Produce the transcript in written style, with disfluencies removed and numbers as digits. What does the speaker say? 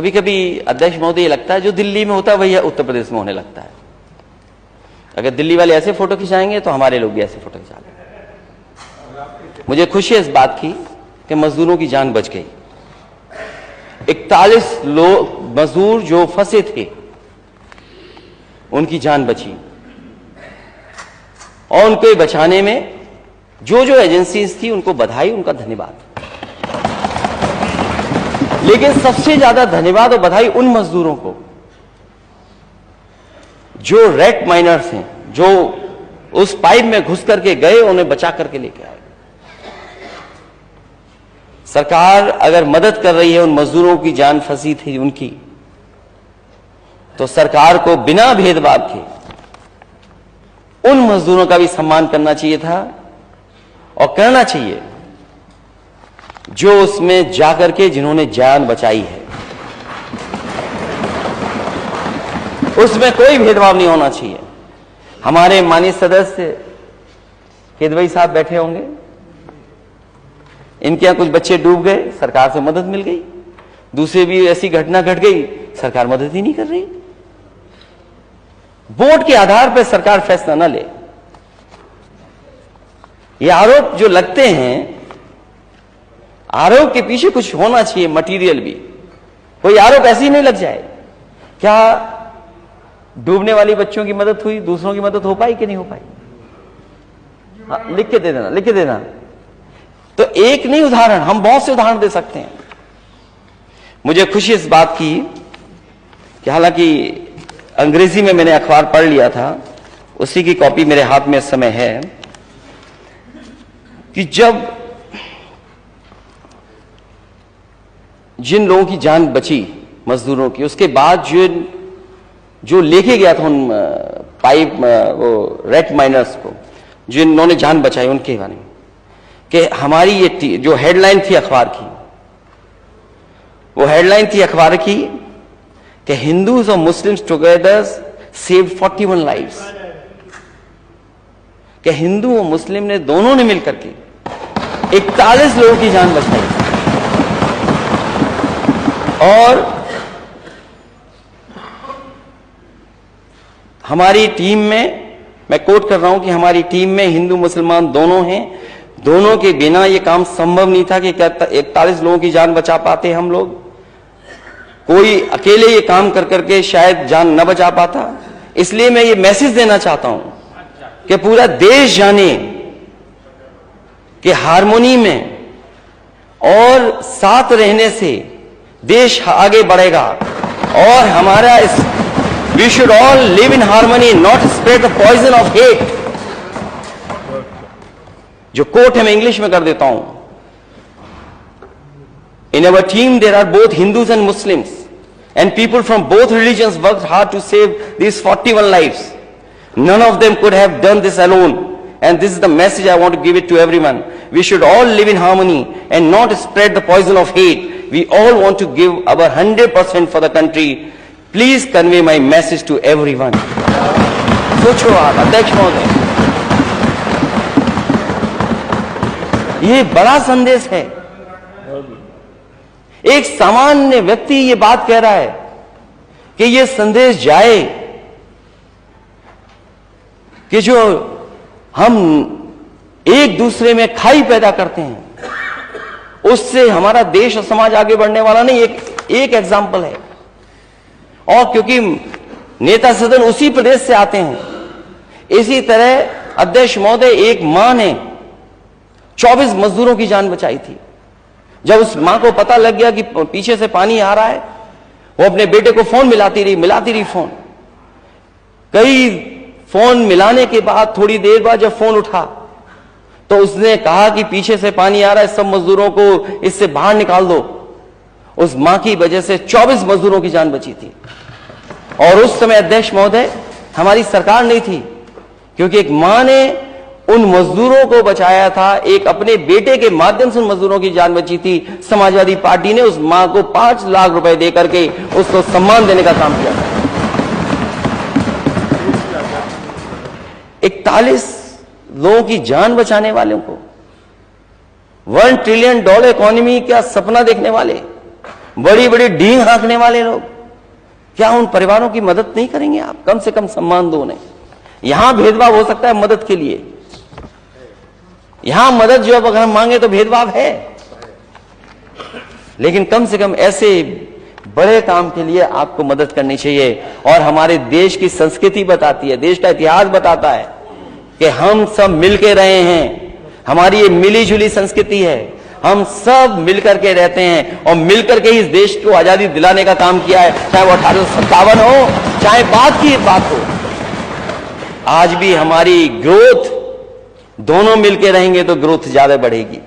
कभी कभी अध्यक्ष महोदय लगता है जो दिल्ली में होता है वही उत्तर प्रदेश में होने लगता है। अगर दिल्ली वाले ऐसे फोटो खिंचाएंगे तो हमारे लोग भी ऐसे फोटो खिंचा लेंगे। मुझे खुशी है इस बात की कि मजदूरों की जान बच गई। 41 लोग मजदूर जो फंसे थे उनकी जान बची, और उनको बचाने में जो जो एजेंसीज थी उनको बधाई, उनका धन्यवाद। लेकिन सबसे ज्यादा धन्यवाद और बधाई उन मजदूरों को जो रेट माइनर्स हैं, जो उस पाइप में घुस करके गए, उन्हें बचा करके लेके आए। सरकार अगर मदद कर रही है उन मजदूरों की जान फंसी थी उनकी, तो सरकार को बिना भेदभाव के उन मजदूरों का भी सम्मान करना चाहिए था और करना चाहिए जो उसमें जाकर के जिन्होंने जान बचाई है। उसमें कोई भेदभाव नहीं होना चाहिए। हमारे माननीय सदस्य केदवई साहब बैठे होंगे, इनके यहां कुछ बच्चे डूब गए, सरकार से मदद मिल गई। दूसरे भी ऐसी घटना घट गई, सरकार मदद ही नहीं कर रही। वोट के आधार पर सरकार फैसला न ले। ये आरोप जो लगते हैं, आरोप के पीछे कुछ होना चाहिए, मटेरियल भी। कोई आरोप ऐसे ही नहीं लग जाए। क्या डूबने वाली बच्चों की मदद हुई, दूसरों की मदद हो पाई कि नहीं हो पाई? हाँ, लिख के दे देना, लिख के देना। तो एक नहीं उदाहरण, हम बहुत से उदाहरण दे सकते हैं। मुझे खुशी इस बात की कि हालांकि अंग्रेजी में मैंने अखबार पढ़ लिया था, उसी की कॉपी मेरे हाथ में इस समय है, कि जब जिन लोगों की जान बची मजदूरों की, उसके बाद जो लेके गया था उन पाइप वो रेट माइनर्स को, जिन्होंने जान बचाई, उनके बारे में कि हमारी ये जो हेडलाइन थी अखबार की, वो हेडलाइन थी अखबार की कि हिंदूज और मुस्लिम्स टुगेदर सेव्ड 41 लाइव्स। कि हिंदू और मुस्लिम ने दोनों ने मिलकर के 41 लोगों की जान बचाई। और हमारी टीम में, मैं कोट कर रहा हूं कि हमारी टीम में हिंदू मुसलमान दोनों हैं। दोनों के बिना यह काम संभव नहीं था कि 41 लोगों की जान बचा पाते हम लोग। कोई अकेले ये काम कर करके शायद जान न बचा पाता। इसलिए मैं ये मैसेज देना चाहता हूं कि पूरा देश जाने कि हार्मोनी में और साथ रहने से देश आगे बढ़ेगा। और हमारा we should all live in harmony, not spread the poison of hate. जो कोट है मैं इंग्लिश में कर देता हूं। In our team there are both Hindus and Muslims and people from both religions worked hard to save these 41 lives. None of them could have done this alone, and this is the message I want to give it to everyone. We should all live in harmony and not spread the poison of hate. We all want to give our 100% for the country. Please convey my message to everyone. सोचो आप अध्यक्ष महोदय, ये बड़ा संदेश है। एक सामान्य व्यक्ति ये बात कह रहा है कि ये संदेश जाए कि जो हम एक दूसरे में खाई पैदा करते हैं, उससे हमारा देश और समाज आगे बढ़ने वाला नहीं। एक एग्जाम्पल है। और क्योंकि नेता सदन उसी प्रदेश से आते हैं, इसी तरह अध्यक्ष महोदय, एक मां ने 24 मजदूरों की जान बचाई थी। जब उस मां को पता लग गया कि पीछे से पानी आ रहा है, वो अपने बेटे को फोन मिलाती रही फोन। कई फोन मिलाने के बाद थोड़ी देर बाद जब फोन उठा तो उसने कहा कि पीछे से पानी आ रहा है, सब मजदूरों को इससे बाहर निकाल दो। उस मां की वजह से 24 मजदूरों की जान बची थी। और उस समय अध्यक्ष महोदय हमारी सरकार नहीं थी, क्योंकि एक मां ने उन मजदूरों को बचाया था। एक अपने बेटे के माध्यम से उन मजदूरों की जान बची थी। समाजवादी पार्टी ने उस मां को 5 लाख रुपए देकर के उसको सम्मान देने का काम किया था। 41 लोगों की जान बचाने वालों को, $1 ट्रिलियन इकोनॉमी का सपना देखने वाले, बड़ी बड़ी डींग हाँकने वाले लोग, क्या उन परिवारों की मदद नहीं करेंगे आप? कम से कम सम्मान दो उन्हें। यहां भेदभाव हो सकता है मदद के लिए, यहां मदद जो अब अगर हम मांगे तो भेदभाव है, लेकिन कम से कम ऐसे बड़े काम के लिए आपको मदद करनी चाहिए। और हमारे देश की संस्कृति बताती है, देश का इतिहास बताता है कि हम सब मिलके रहे हैं, हमारी ये मिली जुली संस्कृति है, हम सब मिलकर के रहते हैं और मिलकर के इस देश को आजादी दिलाने का काम किया है, चाहे वो 1857 हो, चाहे बाद की बात हो। आज भी हमारी ग्रोथ, दोनों मिलके रहेंगे तो ग्रोथ ज्यादा बढ़ेगी।